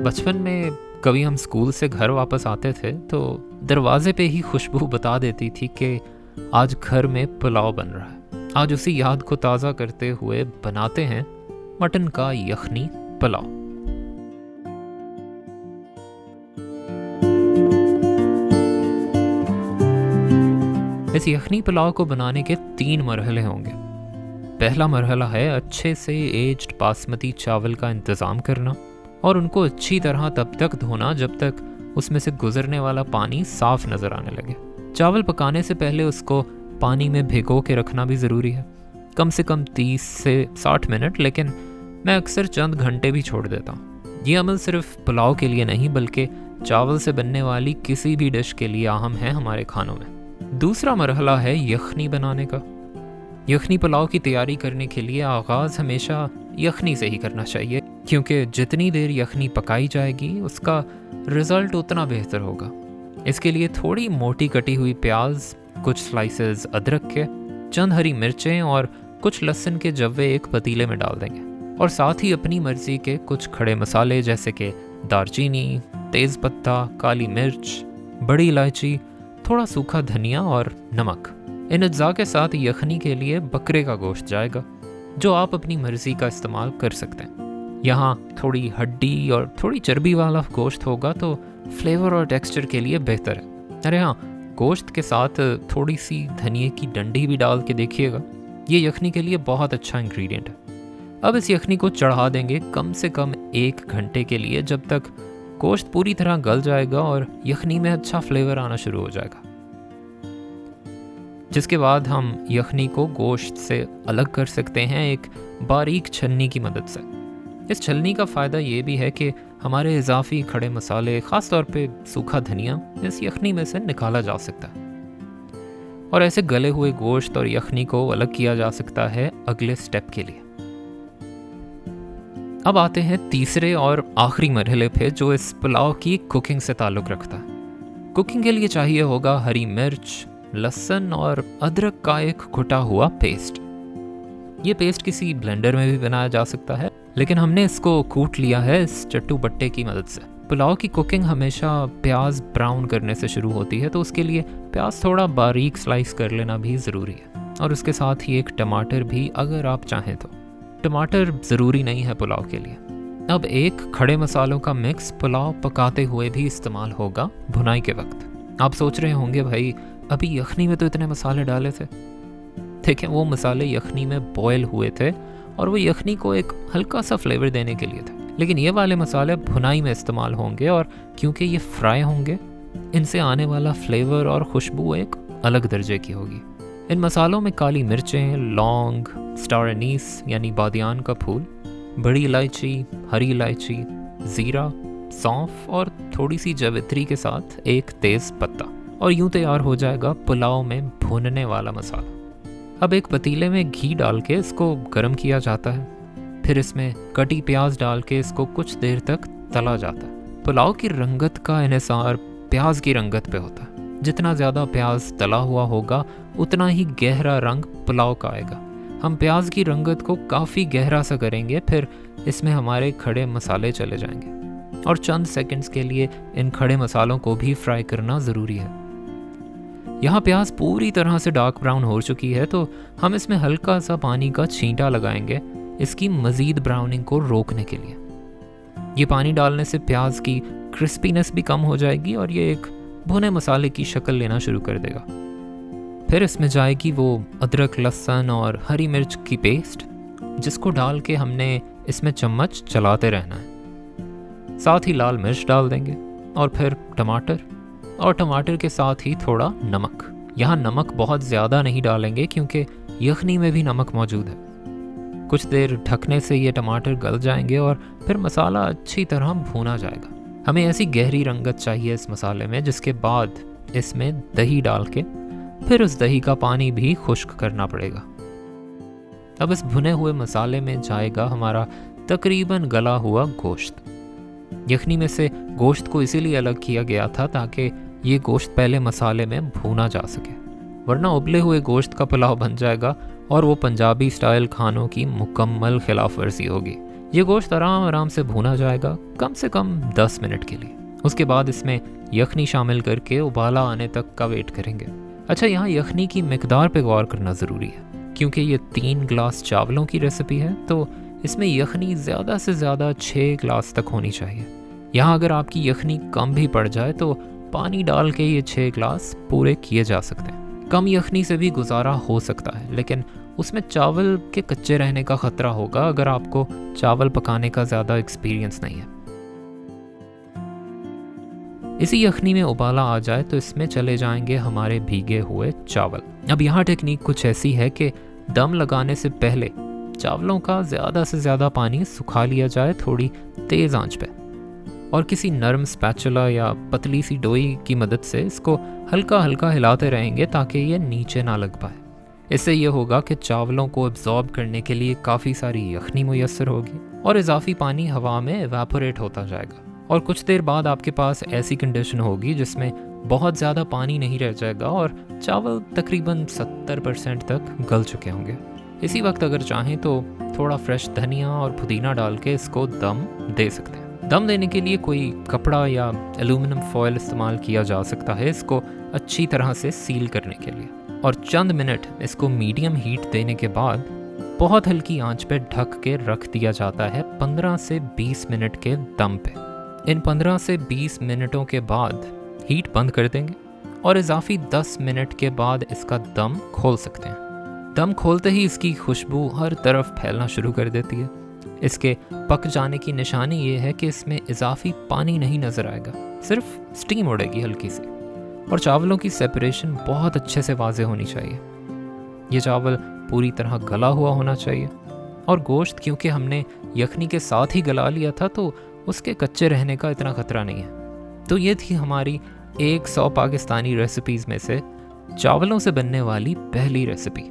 बचपन में कभी हम स्कूल से घर वापस आते थे तो दरवाजे पे ही खुशबू बता देती थी कि आज घर में पुलाव बन रहा है। आज उसी याद को ताज़ा करते हुए बनाते हैं मटन का यखनी पुलाव। इस यखनी पुलाव को बनाने के 3 मरहले होंगे। पहला मरहला है अच्छे से एज्ड बासमती चावल का इंतज़ाम करना और उनको अच्छी तरह तब तक धोना जब तक उसमें से गुजरने वाला पानी साफ नज़र आने लगे। चावल पकाने से पहले उसको पानी में भिगो के रखना भी ज़रूरी है, कम से कम 30 से 60 मिनट, लेकिन मैं अक्सर चंद घंटे भी छोड़ देता हूँ। ये अमल सिर्फ पुलाव के लिए नहीं बल्कि चावल से बनने वाली किसी भी डिश के लिए अहम है हमारे खानों में। दूसरा मरहला है यखनी बनाने का। यखनी पुलाव की तैयारी करने के लिए आगाज़ हमेशा यखनी से ही करना चाहिए, क्योंकि जितनी देर यखनी पकाई जाएगी उसका रिज़ल्ट उतना बेहतर होगा। इसके लिए थोड़ी मोटी कटी हुई प्याज, कुछ स्लाइसेस अदरक के, चंद हरी मिर्चें और कुछ लहसुन के जव्वे एक पतीले में डाल देंगे और साथ ही अपनी मर्ज़ी के कुछ खड़े मसाले जैसे कि दालचीनी, तेज़पत्ता, काली मिर्च, बड़ी इलायची, थोड़ा सूखा धनिया और नमक। इन अज्जा के साथ यखनी के लिए बकरे का गोश्त जाएगा, जो आप अपनी मर्ज़ी का इस्तेमाल कर सकते हैं। यहाँ थोड़ी हड्डी और थोड़ी चर्बी वाला गोश्त होगा तो फ्लेवर और टेक्सचर के लिए बेहतर है। अरे हाँ, गोश्त के साथ थोड़ी सी धनिए की डंडी भी डाल के देखिएगा, ये यखनी के लिए बहुत अच्छा इंग्रेडिएंट है। अब इस यखनी को चढ़ा देंगे कम से कम 1 घंटे के लिए, जब तक गोश्त पूरी तरह गल जाएगा और यखनी में अच्छा फ्लेवर आना शुरू हो जाएगा। जिसके बाद हम यखनी को गोश्त से अलग कर सकते हैं एक बारीक छलनी की मदद से। इस छलनी का फ़ायदा ये भी है कि हमारे इजाफी खड़े मसाले, ख़ास तौर पे सूखा धनिया, इस यखनी में से निकाला जा सकता है और ऐसे गले हुए गोश्त और यखनी को अलग किया जा सकता है अगले स्टेप के लिए। अब आते हैं तीसरे और आखिरी मरहले पे, जो इस पुलाव की कुकिंग से ताल्लुक़ रखता है। कुकिंग के लिए चाहिए होगा हरी मिर्च, लहसुन और अदरक का एक घुटा हुआ पेस्ट। ये पेस्ट किसी ब्लेंडर में भी बनाया जा सकता है, लेकिन हमने इसको कूट लिया है इस चट्टू बट्टे की मदद से। पुलाव की कुकिंग हमेशा प्याज ब्राउन करने से शुरू होती है, तो उसके लिए प्याज थोड़ा बारीक स्लाइस कर लेना भी ज़रूरी है और उसके साथ ही एक टमाटर भी, अगर आप चाहें तो। टमाटर ज़रूरी नहीं है पुलाव के लिए। अब एक खड़े मसालों का मिक्स पुलाव पकाते हुए भी इस्तेमाल होगा भुनाई के वक्त। आप सोच रहे होंगे, भाई अभी यखनी में तो इतने मसाले डाले थे। देखें, वो मसाले यखनी में बॉयल हुए थे और वो यखनी को एक हल्का सा फ्लेवर देने के लिए थे, लेकिन ये वाले मसाले भुनाई में इस्तेमाल होंगे और क्योंकि ये फ्राई होंगे, इनसे आने वाला फ्लेवर और खुशबू एक अलग दर्जे की होगी। इन मसालों में काली मिर्चें, लौंग, स्टार एनीस यानी बादियान का फूल, बड़ी इलायची, हरी इलायची, ज़ीरा, सौंफ और थोड़ी सी जावित्री के साथ एक तेज़ पत्ता, और यूं तैयार हो जाएगा पुलाव में भूनने वाला मसाला। अब एक पतीले में घी डाल के इसको गर्म किया जाता है, फिर इसमें कटी प्याज डाल के इसको कुछ देर तक तला जाता है। पुलाव की रंगत का इन्हिसार प्याज की रंगत पे होता है। जितना ज़्यादा प्याज तला हुआ होगा उतना ही गहरा रंग पुलाव का आएगा। हम प्याज की रंगत को काफ़ी गहरा सा करेंगे, फिर इसमें हमारे खड़े मसाले चले जाएंगे और चंद सेकंड्स के लिए इन खड़े मसालों को भी फ्राई करना ज़रूरी है। यहाँ प्याज पूरी तरह से डार्क ब्राउन हो चुकी है, तो हम इसमें हल्का सा पानी का छींटा लगाएंगे इसकी मज़ीद ब्राउनिंग को रोकने के लिए। ये पानी डालने से प्याज की क्रिस्पीनेस भी कम हो जाएगी और ये एक भुने मसाले की शक्ल लेना शुरू कर देगा। फिर इसमें जाएगी वो अदरक, लहसुन और हरी मिर्च की पेस्ट, जिसको डाल के हमने इसमें चम्मच चलाते रहना है। साथ ही लाल मिर्च डाल देंगे और फिर टमाटर, और टमाटर के साथ ही थोड़ा नमक। यहाँ नमक बहुत ज़्यादा नहीं डालेंगे क्योंकि यखनी में भी नमक मौजूद है। कुछ देर ढकने से ये टमाटर गल जाएंगे और फिर मसाला अच्छी तरह भूना जाएगा। हमें ऐसी गहरी रंगत चाहिए इस मसाले में, जिसके बाद इसमें दही डाल के फिर उस दही का पानी भी खुश्क करना पड़ेगा। अब इस भुने हुए मसाले में जाएगा हमारा तकरीबन गला हुआ गोश्त। यखनी में से गोश्त को इसीलिए अलग किया गया था ताकि ये गोश्त पहले मसाले में भूना जा सके, वरना उबले हुए गोश्त का पुलाव बन जाएगा और वो पंजाबी स्टाइल खानों की मुकम्मल खिलाफ वर्जी होगी। ये गोश्त आराम आराम से भूना जाएगा, कम से कम 10 मिनट के लिए। उसके बाद इसमें यखनी शामिल करके उबाला आने तक का वेट करेंगे। अच्छा, यहाँ यखनी की मिकदार पे गौर करना ज़रूरी है, क्योंकि ये 3 गिलास चावलों की रेसिपी है, तो इसमें यखनी ज़्यादा से ज़्यादा 6 गिलास तक होनी चाहिए। यहाँ अगर आपकी यखनी कम भी पड़ जाए तो पानी डाल के ये 6 गिलास पूरे किए जा सकते हैं। कम यखनी से भी गुजारा हो सकता है, लेकिन उसमें चावल के कच्चे रहने का ख़तरा होगा अगर आपको चावल पकाने का ज़्यादा एक्सपीरियंस नहीं है। इसी यखनी में उबाला आ जाए तो इसमें चले जाएंगे हमारे भीगे हुए चावल। अब यहाँ टेक्निक कुछ ऐसी है कि दम लगाने से पहले चावलों का ज़्यादा से ज़्यादा पानी सुखा लिया जाए थोड़ी तेज़ आंच पे, और किसी नरम स्पैचुला या पतली सी डोई की मदद से इसको हल्का हल्का हिलाते रहेंगे ताकि ये नीचे ना लग पाए। इससे ये होगा कि चावलों को एब्जॉर्ब करने के लिए काफ़ी सारी यखनी मुयस्सर होगी और इजाफी पानी हवा में एवापोरेट होता जाएगा, और कुछ देर बाद आपके पास ऐसी कंडीशन होगी जिसमें बहुत ज़्यादा पानी नहीं रह जाएगा और चावल तकरीबन 70% तक गल चुके होंगे। इसी वक्त अगर चाहें तो थोड़ा फ्रेश धनिया और पुदीना डाल के इसको दम दे सकते हैं। दम देने के लिए कोई कपड़ा या एल्यूमिनियम फॉयल इस्तेमाल किया जा सकता है इसको अच्छी तरह से सील करने के लिए, और चंद मिनट इसको मीडियम हीट देने के बाद बहुत हल्की आंच पे ढक के रख दिया जाता है 15 से 20 मिनट के दम पे। इन 15 से 20 मिनटों के बाद हीट बंद कर देंगे और इजाफी 10 मिनट के बाद इसका दम खोल सकते हैं। दम खोलते ही इसकी खुशबू हर तरफ फैलना शुरू कर देती है। इसके पक जाने की निशानी ये है कि इसमें इजाफी पानी नहीं नज़र आएगा, सिर्फ स्टीम उड़ेगी हल्की सी, और चावलों की सेपरेशन बहुत अच्छे से वाज़े होनी चाहिए। ये चावल पूरी तरह गला हुआ होना चाहिए, और गोश्त क्योंकि हमने यखनी के साथ ही गला लिया था तो उसके कच्चे रहने का इतना खतरा नहीं है। तो ये थी हमारी 100 पाकिस्तानी रेसिपीज़ में से चावलों से बनने वाली पहली रेसिपी।